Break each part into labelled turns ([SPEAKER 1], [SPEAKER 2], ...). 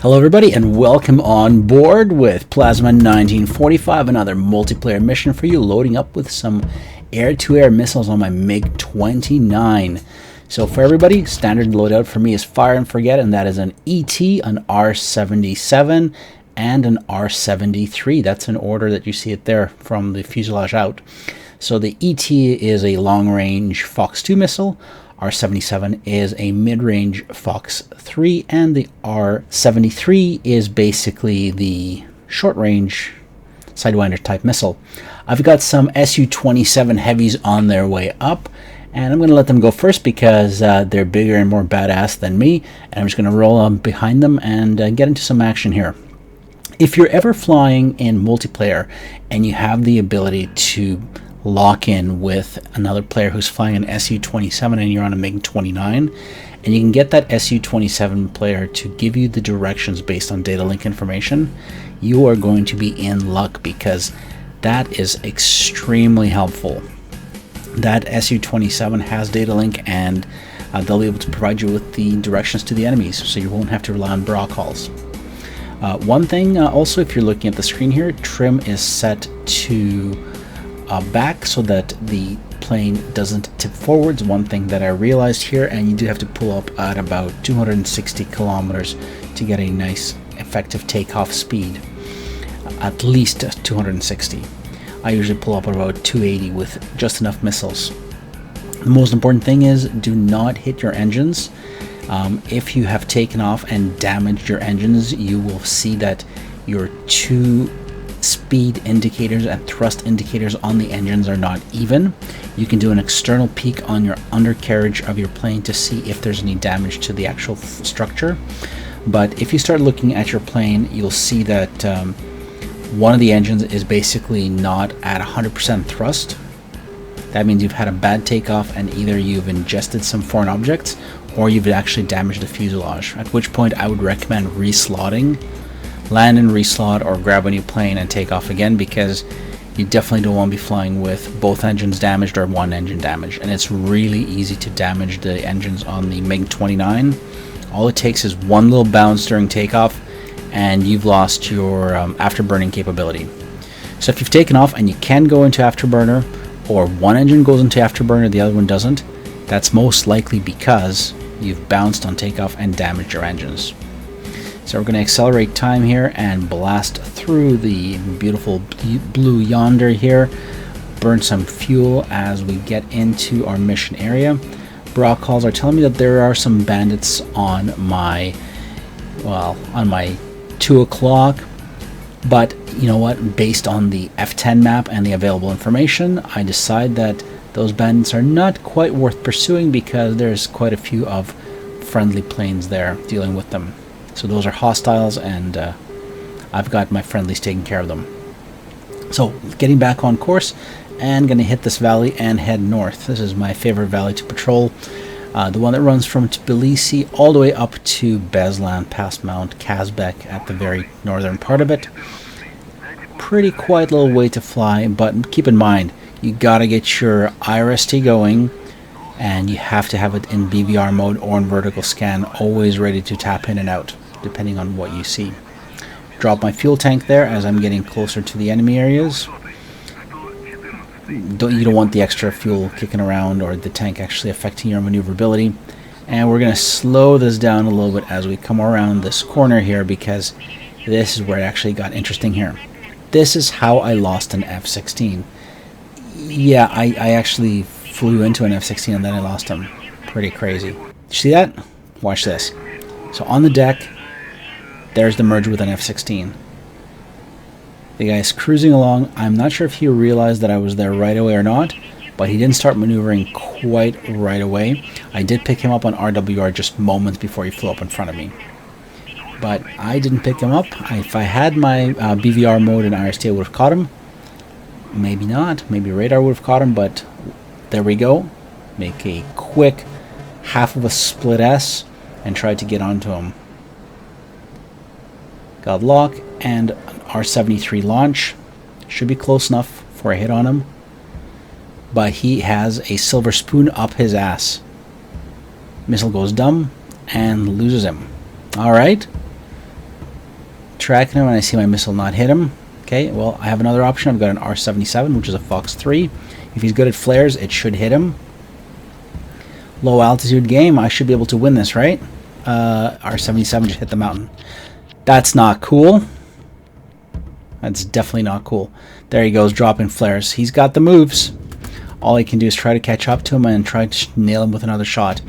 [SPEAKER 1] Hello everybody and welcome on board with Plasma 1945, another multiplayer mission for you, loading up with some air-to-air missiles on my Mig-29. So for everybody, standard loadout for me is fire and forget, and that is an ET, an R-77, and an R-73. That's in order that you see it there from the fuselage out. So the ET is a long-range Fox 2 missile, R-77 is a mid-range Fox 3, and the R-73 is basically the short-range Sidewinder type missile. I've got some Su-27 heavies on their way up, and I'm going to let them go first because they're bigger and more badass than me, and I'm just going to roll on behind them and get into some action here. If you're ever flying in multiplayer and you have the ability to lock in with another player who's flying an Su-27 and you're on a Mig-29, and you can get that Su-27 player to give you the directions based on data link information, you are going to be in luck because that is extremely helpful. That Su-27 has data link, and they'll be able to provide you with the directions to the enemies, so you won't have to rely on bra calls. One thing also, if you're looking at the screen here, trim is set to back so that the plane doesn't tip forwards. One thing that I realized here, and you do have to pull up at about 260 kilometers to get a nice effective takeoff speed, at least 260. I usually pull up at about 280 with just enough missiles. The most important thing is do not hit your engines. If you have taken off and damaged your engines, you will see that your two speed indicators and thrust indicators on the engines are not even. You can do an external peek on your undercarriage of your plane to see if there's any damage to the actual structure. But if you start looking at your plane, you'll see that one of the engines is basically not at 100% thrust. That means you've had a bad takeoff and either you've ingested some foreign objects or you've actually damaged the fuselage, at which point I would recommend reslotting. Land and reslot, or grab a new plane and take off again, because you definitely don't want to be flying with both engines damaged or one engine damaged. And it's really easy to damage the engines on the Mig-29. All it takes is one little bounce during takeoff and you've lost your afterburning capability. So if you've taken off and you can go into afterburner, or one engine goes into afterburner, the other one doesn't, that's most likely because you've bounced on takeoff and damaged your engines. So we're going to accelerate time here and blast through the beautiful blue yonder here, burn some fuel as we get into our mission area. Bra calls are telling me that there are some bandits on my, well, on my 2 o'clock, but you know what, based on the F10 map and the available information, I decide that those bandits are not quite worth pursuing because there's quite a few of friendly planes there dealing with them. So those are hostiles, and I've got my friendlies taking care of them. So getting back on course and going to hit this valley and head north. This is my favorite valley to patrol. The one that runs from Tbilisi all the way up to Beslan past Mount Kazbek at the very northern part of it. Pretty quiet little way to fly, but keep in mind, you gotta get your IRST going, and you have to have it in BVR mode or in vertical scan, always ready to tap in and out, depending on what you see. Drop my fuel tank there as I'm getting closer to the enemy areas. You don't want the extra fuel kicking around or the tank actually affecting your maneuverability. And we're going to slow this down a little bit as we come around this corner here, because this is where it actually got interesting here. This is how I lost an F-16. Yeah, I actually flew into an F-16 and then I lost him. Pretty crazy. You see that? Watch this. So on the deck, there's the merge with an F-16. The guy's cruising along. I'm not sure if he realized that I was there right away or not, but he didn't start maneuvering quite right away. I did pick him up on RWR just moments before he flew up in front of me. But I didn't pick him up. If I had my BVR mode in IRST, I would have caught him. Maybe not. Maybe radar would have caught him, but there we go. Make a quick half of a split S and try to get onto him. Got lock and an R-73 launch. Should be close enough for a hit on him. But he has a silver spoon up his ass. Missile goes dumb and loses him. Alright. tracking him and I see my missile not hit him. Okay, well, I have another option. I've got an R77, which is a Fox 3. If he's good at flares, it should hit him. Low altitude game, I should be able to win this, right? R77 just hit the mountain. That's not cool. That's definitely not cool. There he goes, dropping flares. He's got the moves. All I can do is try to catch up to him and try to nail him with another shot.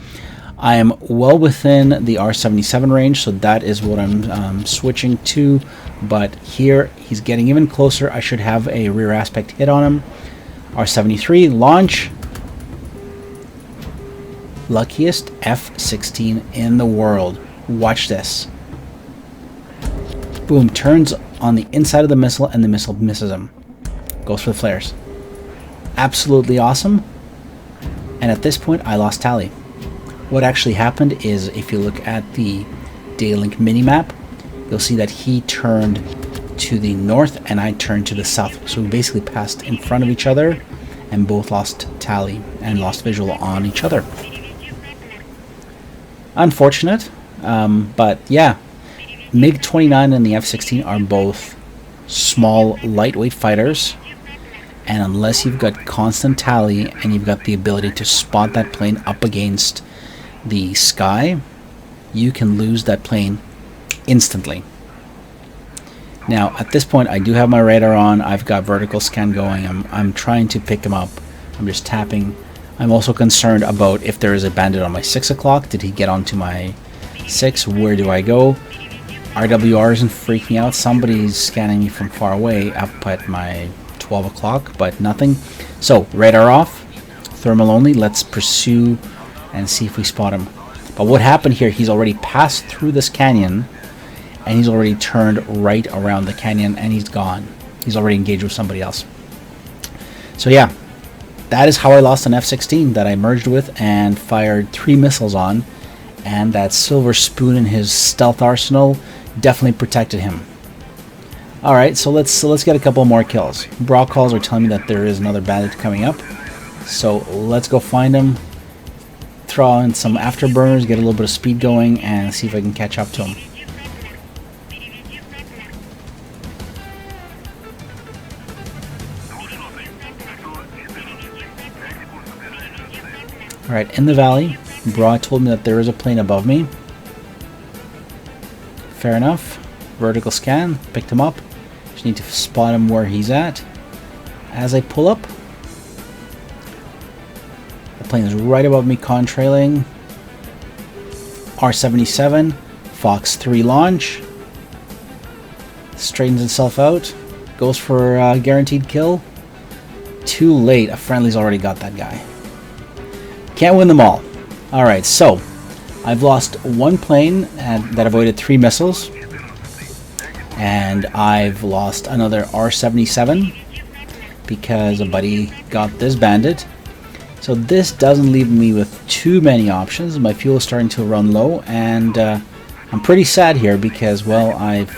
[SPEAKER 1] I am well within the R77 range, so that is what I'm switching to. But here, he's getting even closer. I should have a rear aspect hit on him. R73, launch. Luckiest F-16 in the world. Watch this. Boom, turns on the inside of the missile and the missile misses him. Goes for the flares. Absolutely awesome. And at this point, I lost tally. What actually happened is, if you look at the Daylink minimap, you'll see that he turned to the north and I turned to the south. So we basically passed in front of each other and both lost tally and lost visual on each other. Unfortunate, but yeah, Mig-29 and the F-16 are both small, lightweight fighters, and unless you've got constant tally and you've got the ability to spot that plane up against the sky, you can lose that plane instantly. Now, at this point, I do have my radar on. I've got vertical scan going. I'm trying to pick him up. I'm just tapping. I'm also concerned about if there is a bandit on my 6 o'clock. Did he get onto my 6? Where do I go? RWR isn't freaking out. Somebody's scanning me from far away up at my 12 o'clock, but nothing. So, radar off. Thermal only. Let's pursue and see if we spot him. But what happened here, he's already passed through this canyon and he's already turned right around the canyon and he's gone. He's already engaged with somebody else. So yeah, that is how I lost an F-16 that I merged with and fired 3 missiles on, and that silver spoon in his stealth arsenal definitely protected him. Alright, so let's get a couple more kills. Brock calls are telling me that there is another bandit coming up, so let's go find him, throw in some afterburners, get a little bit of speed going, and see if I can catch up to him. Alright, in the valley, Bra told me that there is a plane above me. Fair enough. Vertical scan, picked him up. Just need to spot him where he's at. As I pull up, the plane is right above me, contrailing. R77, Fox 3 launch. Straightens itself out. Goes for a guaranteed kill. Too late, a friendly's already got that guy. Can't win them all. Alright, so I've lost 1 plane that avoided 3 missiles, and I've lost another R77 because a buddy got this bandit. So this doesn't leave me with too many options. My fuel is starting to run low, and I'm pretty sad here because, well, I've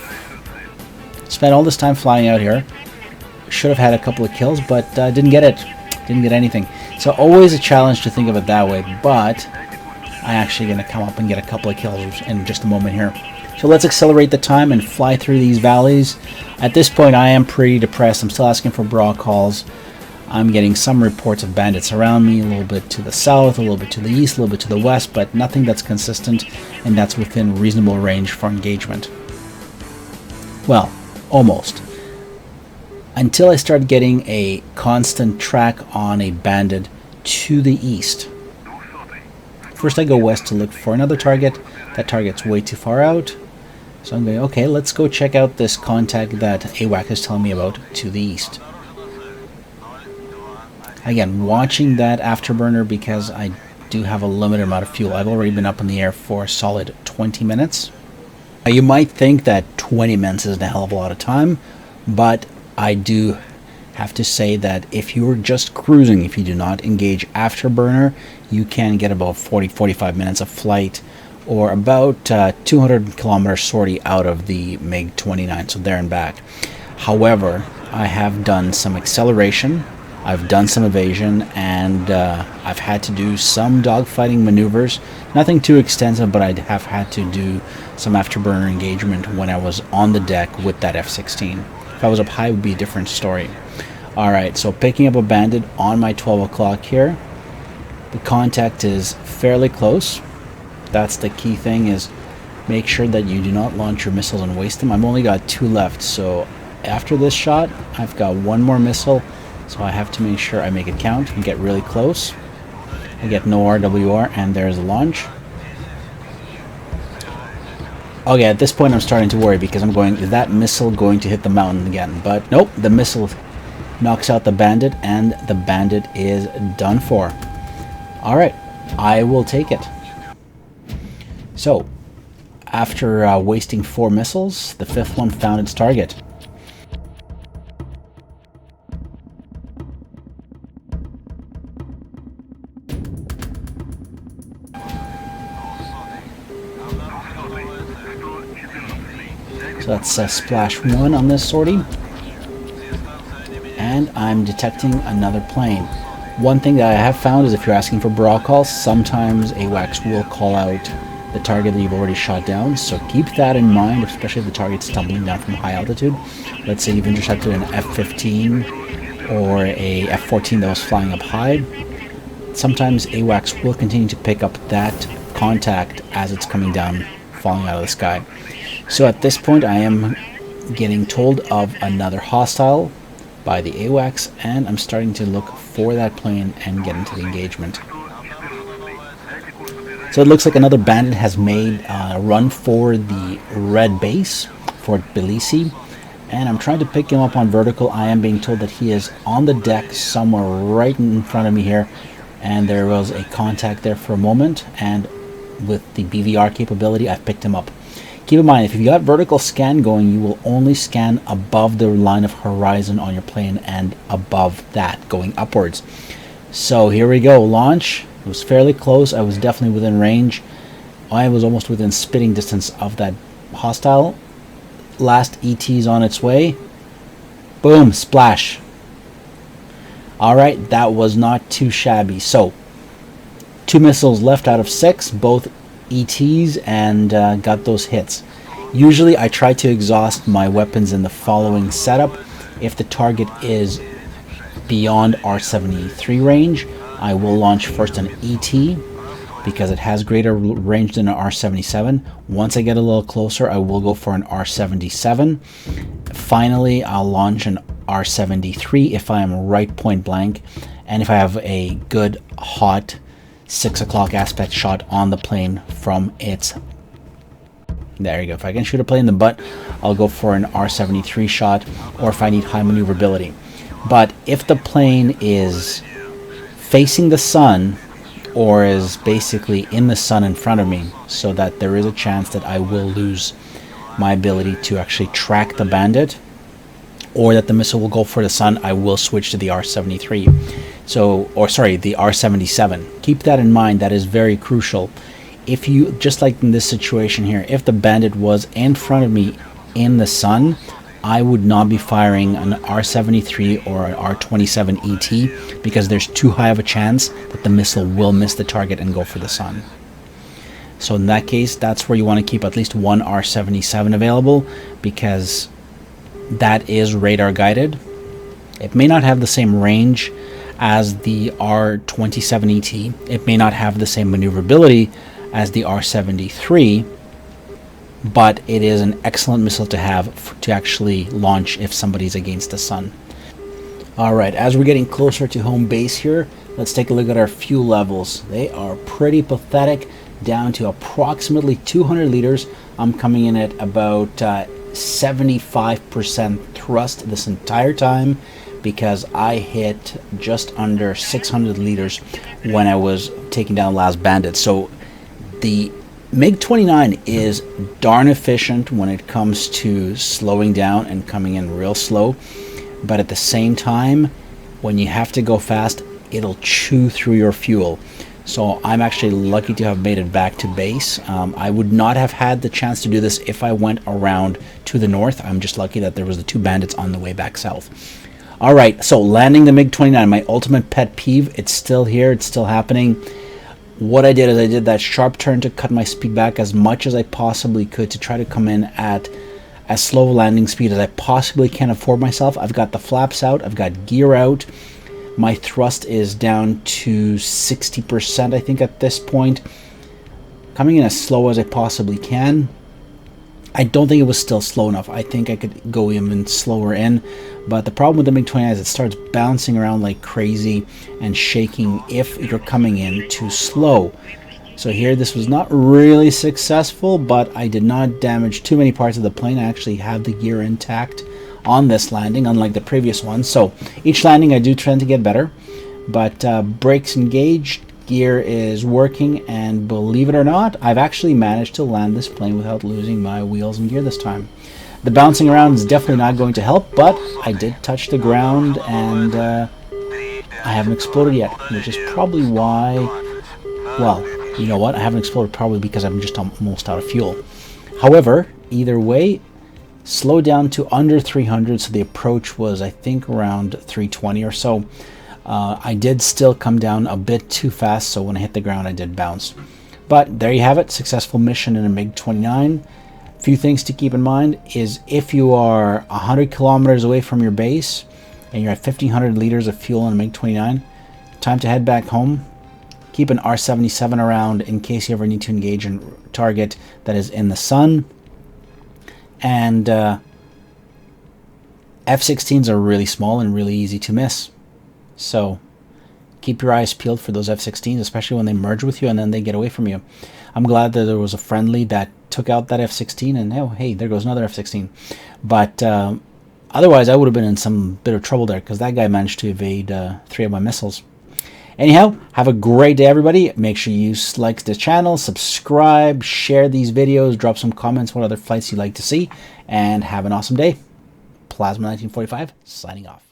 [SPEAKER 1] spent all this time flying out here. Should have had a couple of kills, but didn't get it. Didn't get anything. So always a challenge to think of it that way, but I'm actually going to come up and get a couple of kills in just a moment here. So let's accelerate the time and fly through these valleys. At this point, I am pretty depressed. I'm still asking for bra calls. I'm getting some reports of bandits around me, a little bit to the south, a little bit to the east, a little bit to the west, but nothing that's consistent and that's within reasonable range for engagement. Well, almost. Until I start getting a constant track on a bandit to the east. First I go west to look for another target. That target's way too far out. So I'm going, okay, let's go check out this contact that AWAC is telling me about to the east. Again, watching that afterburner because I do have a limited amount of fuel. I've already been up in the air for a solid 20 minutes. Now, you might think that 20 minutes is a hell of a lot of time, but I do have to say that if you're just cruising, if you do not engage afterburner, you can get about 40-45 minutes of flight, or about 200 kilometer sortie out of the Mig-29, so there and back. However, I have done some acceleration I've done some evasion, and I've had to do some dogfighting maneuvers. Nothing too extensive, but I have had to do some afterburner engagement when I was on the deck with that F-16. If I was up high, it would be a different story. Alright, so picking up a bandit on my 12 o'clock here. The contact is fairly close. That's the key thing, is make sure that you do not launch your missiles and waste them. I've only got 2 left, so after this shot, I've got 1 more missile. So I have to make sure I make it count and get really close. I get no RWR, and there's a launch. Okay, at this point I'm starting to worry, because I'm going, is that missile going to hit the mountain again? But nope, the missile knocks out the bandit, and the bandit is done for. Alright, I will take it. So, after wasting 4 missiles, the 5th one found its target. So that's splash 1 on this sortie. And I'm detecting another plane. One thing that I have found is if you're asking for brawl calls, sometimes AWACS will call out the target that you've already shot down. So keep that in mind, especially if the target's tumbling down from high altitude. Let's say you've intercepted an F-15 or a F-14 that was flying up high. Sometimes AWACS will continue to pick up that contact as it's coming down, falling out of the sky. So at this point I am getting told of another hostile by the AWACS, and I'm starting to look for that plane and get into the engagement. So it looks like another bandit has made a run for the red base, Fort Tbilisi, and I'm trying to pick him up on vertical. I am being told that he is on the deck somewhere right in front of me here, and there was a contact there for a moment, and with the BVR capability I've picked him up. Keep in mind, if you've got vertical scan going, you will only scan above the line of horizon on your plane and above that, going upwards. So here we go, launch. It was fairly close. I was definitely within range. I was almost within spitting distance of that hostile. Last ET's on its way. Boom, splash. Alright, that was not too shabby. So, 2 missiles left out of 6, both ETs, and got those hits. Usually I try to exhaust my weapons in the following setup. If the target is beyond R73 range, I will launch first an ET because it has greater range than an R77. Once I get a little closer, I will go for an R77. Finally, I'll launch an R73 if I am right point blank, and if I have a good hot 6 o'clock aspect shot on the plane from its... There you go. If I can shoot a plane in the butt, I'll go for an R73 shot, or if I need high maneuverability. But if the plane is facing the sun, or is basically in the sun in front of me, so that there is a chance that I will lose my ability to actually track the bandit, or that the missile will go for the sun, I will switch to the R73. So, or sorry, the R77. Keep that in mind. That is very crucial. If you, just like in this situation here, if the bandit was in front of me in the sun, I would not be firing an R73 or an R27 ET, because there's too high of a chance that the missile will miss the target and go for the sun. So in that case, that's where you want to keep at least one R77 available, because that is radar guided. It may not have the same range as the R27 ET. It may not have the same maneuverability as the R73, but it is an excellent missile to have to actually launch if somebody's against the sun. Alright, as we're getting closer to home base here, let's take a look at our fuel levels. They are pretty pathetic, down to approximately 200 liters. I'm coming in at about 75% thrust this entire time, because I hit just under 600 liters when I was taking down the last bandit. So the MiG-29 is darn efficient when it comes to slowing down and coming in real slow, but at the same time, when you have to go fast, it'll chew through your fuel. So I'm actually lucky to have made it back to base. I would not have had the chance to do this if I went around to the north. I'm just lucky that there was the 2 bandits on the way back south. All right, so landing the MiG-29, my ultimate pet peeve. It's still here. It's still happening. What I did is I did that sharp turn to cut my speed back as much as I possibly could to try to come in at as slow landing speed as I possibly can afford myself. I've got the flaps out. I've got gear out. My thrust is down to 60%, I think, at this point. Coming in as slow as I possibly can. I don't think it was still slow enough. I think I could go even slower in. But the problem with the MiG-29 is it starts bouncing around like crazy and shaking if you're coming in too slow. So here this was not really successful, but I did not damage too many parts of the plane. I actually have the gear intact on this landing, unlike the previous one. So each landing I do tend to get better. But brakes engaged, gear is working, and believe it or not, I've actually managed to land this plane without losing my wheels and gear this time. The bouncing around is definitely not going to help, but I did touch the ground, and I haven't exploded yet, which is probably why, well, you know what, I haven't exploded probably because I'm just almost out of fuel. However, either way, slowed down to under 300, so the approach was, I think, around 320 or so. I did still come down a bit too fast, so when I hit the ground I did bounce. But there you have it, successful mission in a MiG-29. Few things to keep in mind is if you are 100 kilometers away from your base and you're at 1,500 liters of fuel in a MiG-29, time to head back home. Keep an R-77 around in case you ever need to engage a target that is in the sun. And F-16s are really small and really easy to miss. So keep your eyes peeled for those F-16s, especially when they merge with you and then they get away from you. I'm glad that there was a friendly that took out that F-16, and oh, hey, there goes another F-16. But otherwise, I would have been in some bit of trouble there because that guy managed to evade 3 of my missiles. Anyhow, have a great day, everybody. Make sure you like the channel, subscribe, share these videos, drop some comments what other flights you'd like to see, and have an awesome day. Plasma 1945, signing off.